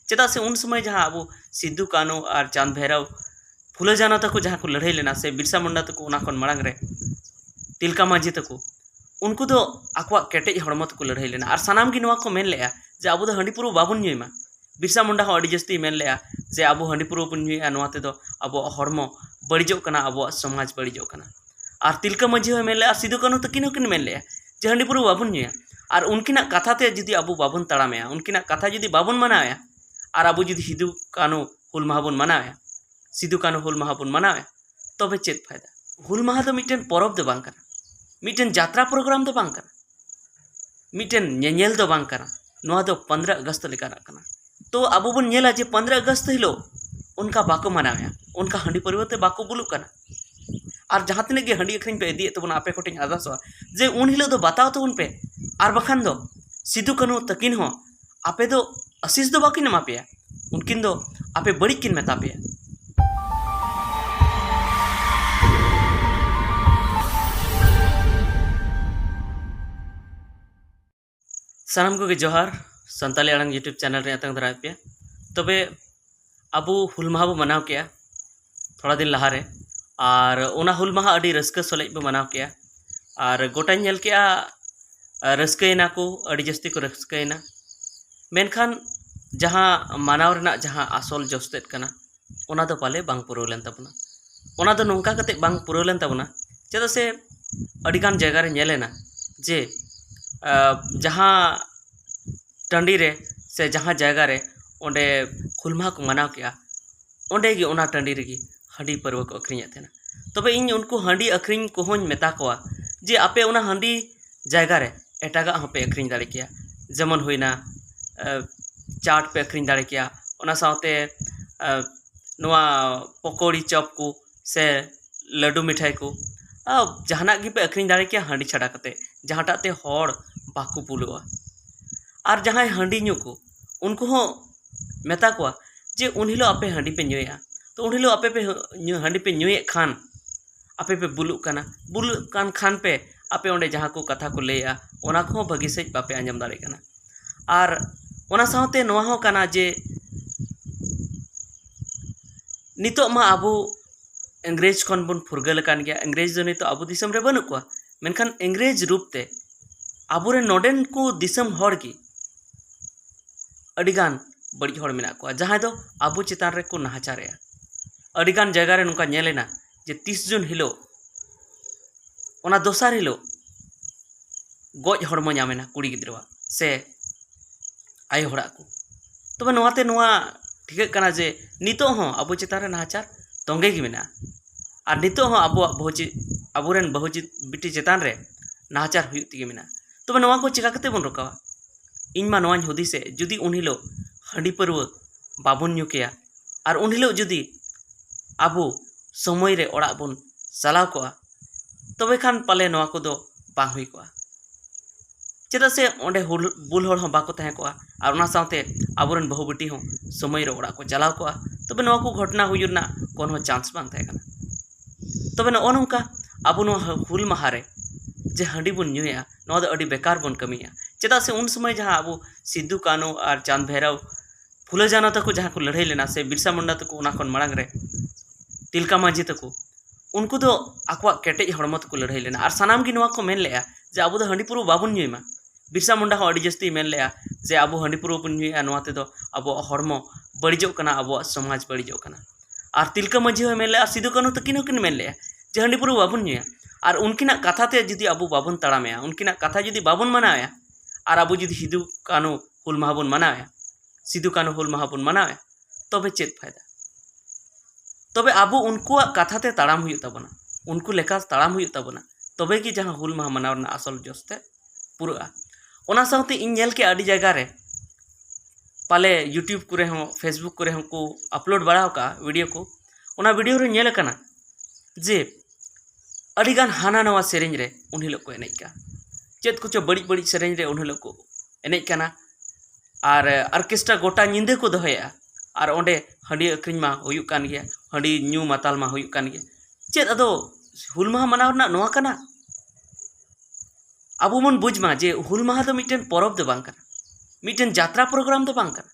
चेदा से उन समय जहाँ अब सिद्धू कानू और चांद भैरव फुले जानो तक जहाँ को लड़ाई लेना से बिरसा मुंडा तक मांग रे तिलका माझी तक उनको तो आकवा केटेज हड़मो तक लड़ाई लेना और सानाम की नवा को मेन लेया जे अब हांडी पुरु बाबुन नुयमा बिरसा मुंडा हो अड़ी जस्ती मेन लेया जे अब हांडी पुरु बन नुया नवा ते दो अब हड़मो बड़िजो कना अब समाज बड़िजो कना और तिलका माझी हो मेन लेया सिद्धू कानू तकिन होकिन मेन लेया जे हांडी पुरु बाबुन नुया और उनकिना कथा ते जुदी अब बाबुन तड़ामेया उनकिना कथा जुदी बाबुन मनाया और अब जुदी सिद्धू कानू हुल माहा बन मनाया सिद्धू कानू हुल माहा बन मनाया तबे चेत फायदा हुल माहा दो मिटन परब दो बांग कना मिटन यात्रा प्रोग्राम दो बांग कना मिटन नेल दो बांग कना नोआ दो 15 अगस्त लेकाना कना तो अब बन नेला जे 15 अगस्त हिलो उनका बाको मनाया उनका हांडी परिवर्ते बाको बुलु कना और जहाँ तक हांडी अखरिंग पे इदी तबन आपे कोटिंग आदासवा जे उन हिलो दो बताओ तो उन पे और बखान दो सिद्धू कानू तकिन हो आपे दो आशीष दो बाकिन एमा पेया उनकिन दो आपे बड़ी किन मेता पेया सानाम को जोहार संताली आड़ांग यूट्यूब चैनल रे आतंग दराय पे तबे अब हुल माहा बो मनाव किया थोड़ा दिन लहारे और ओना हुल माहा अड़ी रस्क सलेज बो मनाव किया और गोटा नेल किया रस्कयना को अड़ी जस्ती को रस्कयना मेनखान जहाँ मानाव रेना जहाँ आसल जस्तेत कना ओना दो पाले बांग पुरौ लेन तबना ओना दो नोंका कते बांग पुरौ लेन तबना चेदा से अड़ीगान जगह रे नेलेना जे जहाँ टंडी रे से जहाँ जगह रे ओंडे हुल माहा को मनाव किया ओंडे गी ओना टंडी रेगी हांडी परवा को अखरिᱧ थेना तबे इन उनको हांडी अखरिኝ को होñ मेता कोआ जे आपे ओना हांडी जगह रे एटागा हपे अखरिኝ दाड़े किया जेमन होइना चाट पे अखरिኝ दाड़े किया ओना सावते नोआ पकोड़ी चॉप को से लड्डू मिठाई को जहाना गी पे अखरिኝ दाड़े किया हांडी छाड़ा कते जहाँटा ते हड़ बाकू पुलुआ और जहाँ हांडी न्यू को उनको हो मेता कोआ जे उन हिलो आपे हांडी पे न्यूया तो उन हिलो आपे पे हांडी पे न्यूए खान आपे पे बुलुक कान खान पे आपे ओंडे जहाँ को कथा को लेया ओना को भागी से बापे आंजम दाड़े कना और ओना सावते नोआ हो कना जे नितो मा आबो अंग्रेज खन बन फुरगल कान गया अंग्रेज दो नितो आबो दिसम रे बनु को मेनखान अंग्रेज रूप ते आबोरे नोडेन को दिसम हड़ की अड़ीगान बड़ी हड़ मेना को जहाँ दो आबो चितान रे को नाहाचारे अड़ीगान जगह रे नुका नेलेना जे 30 जून हिलो ओना दोसार हिलो गज हड़मो नामेना कुड़ी गिद्रवा से आयो हड़ा को तबे नोआते नोआ ठीक कना जे नितो हो आबो चितान रे नाहाचार तोंगे गी मेना और नितो हो आबो आबोरेन बहु बिटी चितान रे नाहाचार हुयुग तिगे मेना तबे नोआ को चिका कते बन रोकावा इन मा नोआñ हुदिसे जुदी उन हिलो हांडी परवा बाबुन न्यू किया और उन हिलो जुदी आबो समय रे ओड़ा बन चलाव कोआ तबे खान पाले नोआ को दो बांग हुई कोआ चेदा से ओंडे बुल हड़ हो बाको तहे कोआ और ओना सावते आबोरेन बहु बिटी हो समय रे ओड़ा को चलाव कोआ तबे नोआ को घटना हुयुना कोनो चांस बांग तहे कना तबे नो नोंका आबो नो हुल माहा रे जे हांडी बन न्यूया नोआ दो अड़ी बेकार बन कमिया चेदा से उन समय जहाँ अब सिद्धू कानू और चांद भैरव फुले जानो तक जहाँ को लड़ाई लेना से बिरसा मुंडा तक मांग रे तिलका माझी तक उनको तो आकवा केटेज हड़मो तक लड़ाई लेना और सानाम की नवा को मेन लेया जे अब हांडी पुरु बाबुन नुयमा बिरसा मुंडा हो अड़ी जस्ती मेन लेया जे अब हांडी पुरु बन नुया नवा ते दो अब हड़मो बड़िजो कना अब समाज बड़िजो कना और तिलका माझी हो मेन लेया सिद्धू कानू तकिन होकिन मेन लेया जे हांडी पुरु बाबुन नुया और उनकिना कथा ते जुदी अब बाबुन तड़ामेया उनकिना कथा जुदी बाबुन मनाया और अब जुदी सिद्धू कानू हुल माहा बन मनाया सिद्धू कानू हुल माहा बन मनाया तबे चेत फायदा तबे अब उनको कथा ते ताड़ाम हुयुग ताबोना उनको लेखा ताड़ाम हुयुग ताबोना तबे कि जहाँ हुल माहा मनाव रना असल जस्ते पुरा ओना सावते इन नेल के अड़ी जगह रे पाले यूट्यूब करे हो फेसबुक करे को अपलोड बड़ा का वीडियो को ओना वीडियो रे नेल कना जे अड़ीगान हाना नवा सेरेंज रे उन हिलो को एनेज का चेत कुछ बड़ी बड़ी सेरेंज रे उन हिलो को एनेज कना और ऑर्केस्ट्रा गोटा निंदे को दोहया और ओंडे हांडी अखरिኝ मा हुयुग कान गया हांडी न्यू माताल मा हुयुग कान गया चेत अदो हुल माहा मनाव ना नोआ कना अब मन बुझमा जे हुल माहा दो मिटन परब दो बांग कना मिटन यात्रा प्रोग्राम दो बांग कना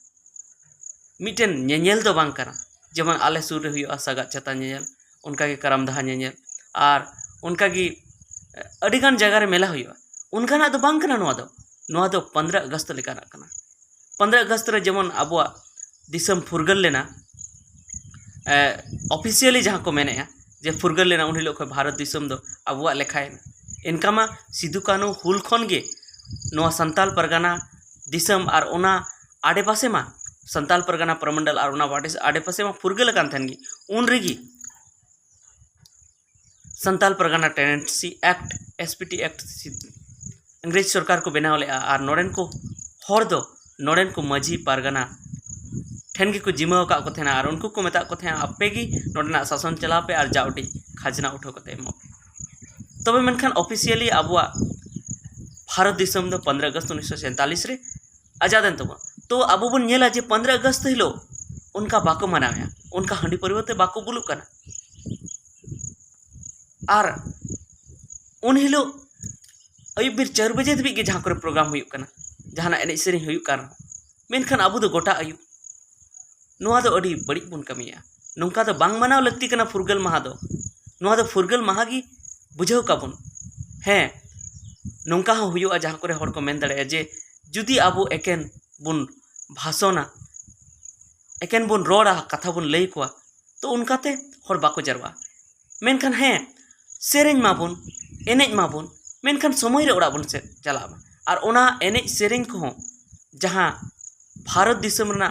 मिटेन ñeñel दो बांग कना जेमन आले सुर रे हुयुआ सागा छाता ñeñel उनका के करम दहा ñeñel और उनका की अडिगान जगह रे मेला हुयुआ उनकाना दो बांग कना नोआ दो 15 अगस्त लेकाना कना 15 अगस्त रे जेमन अबुआ दिसम फुरगल लेना ऑफिशियली जहाँ को मेने जे फुरगल लेना उन हिलो भारत दिसम दो अबुआ लेखायना इनका मा सिदु कानू हुल खन गे नोआ संताल परगना दिसम और ओना आडे पासे मा संताल परगना प्रमंडल और ओना आडे पासे मा फुरगल कान थनगी उन रेगी Santal Pargana tenancy act SPT act अंग्रेज सरकार को बनाव ले और नोडेन को हर दो नोडेन को मजी परगना ठेन की को जिम्मा का को थेना और उनको को मेता को थेना आपे की नोडेना शासन चला पे और जाउडी खाजना उठो कते मो तबे मेनखान ऑफिशियली अबुआ भारत दिसम दो 15 अगस्त 1947 रे आजादन तो अब बन नेला जे 15 अगस्त हिलो उनका बाको मनाया उनका हंडी परिवर्ते बाको बुलु कना और उन हिलो अयुब बिर 4 बजे धबी के जहाँ करे प्रोग्राम हुयुक कना जहाना एने सेरिंग हुयुक कान मेनखान अबु दो गोटा अयुब नोआ दो अडी बड़ी बुन कमिया नोंका दो बांग मनाव लगती कना फुरगल महा दो नोआ दो फुरगल महा गी बुझाव काबुन हैं नोंका हो हुयुआ जहाँ करे हर को मेन दड़े जे जुदी आबो एकेन बुन भाषणा एकेन बुन रोड़ा कथा बुन लई कोआ तो उनकाते हर बाको जरवा मेनखान हैं सेरेंज माबुन एनेज माबुन मेनखान समय रे ओड़ा बुन से चलाबा और ओना एनेज सेरेंज को जहाँ भारत दिसम रना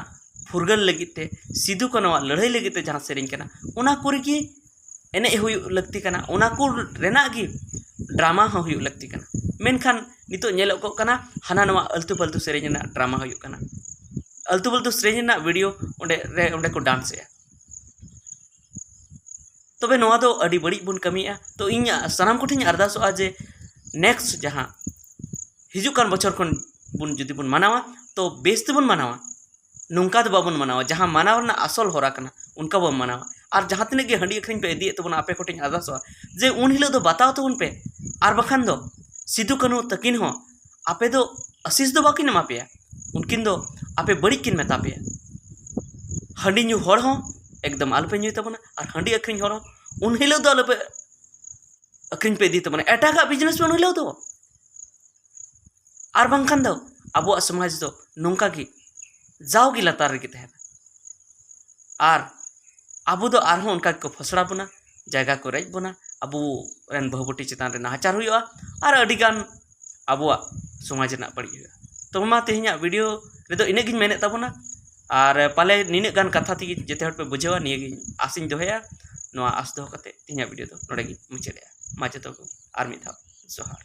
फुरगल लगिते सिदु कानवा लड़ाई लगिते जहाँ सेरेंज कना ओना कोरिगी एनेज हुयु लगती कना ओना को रेना गी ड्रामा हो हुयु लगती कना मेनखान नितो ñeloक कना हाना नवा अल्तु पल्तु सेरेंज ना ड्रामा हुयु कना अल्तु पल्तु सेरेंज ना वीडियो ओंडे को डांस या तबे नवा दो अडी बड़ी बुन कमिया तो इन सनाम कोठिन अरदासोआ जे नेक्स्ट जहाँ हिजु कान बछर खन बुन जुदी बुन मनावा तो बेस ते बुन मनावा नुंका दो बाबुन मनावा जहाँ मनाव ना असल होरा कना उनका बम मनावा और जहाँ तिने के हंडी अखरिन पे इदी तो आपे कोठिन अरदासोआ जे उन हिलो दो बताओ तो उन पे और बखान दो सिदु कानू तकिन हो आपे दो आशीष दो बाकिन एमा पेया उनकिन दो आपे बड़ी किन मेता पेया हंडी न्यू हर हो एकदम आलपे न्यू तबना और हंडी अखरिन हर हो उन हिलो दो आलपे अखरिन पे इदी तबना एटागा बिजनेस पे उन हिलो दो और बंखान दो अबो समाज दो नोंका की जाओगी लतार रे तहना और अबो दो आर हो उनका को फसड़ा बना जगह को रेज बना अबो रेन बहुबटी चितान रे नाचार हुआ और अडिगान अबुआ समाज ना पड़ी हुआ तो मा तेहिया वीडियो रेदो इने गिन मेने तबना और पाले निने गान कथा ती जेते हट पे बुझेवा निये गिन आसिन दोहया नोआ आस दो कते तेहिया वीडियो दो नोडे गिन मुचेदया मा जतो को आर मिद धाव जोहार।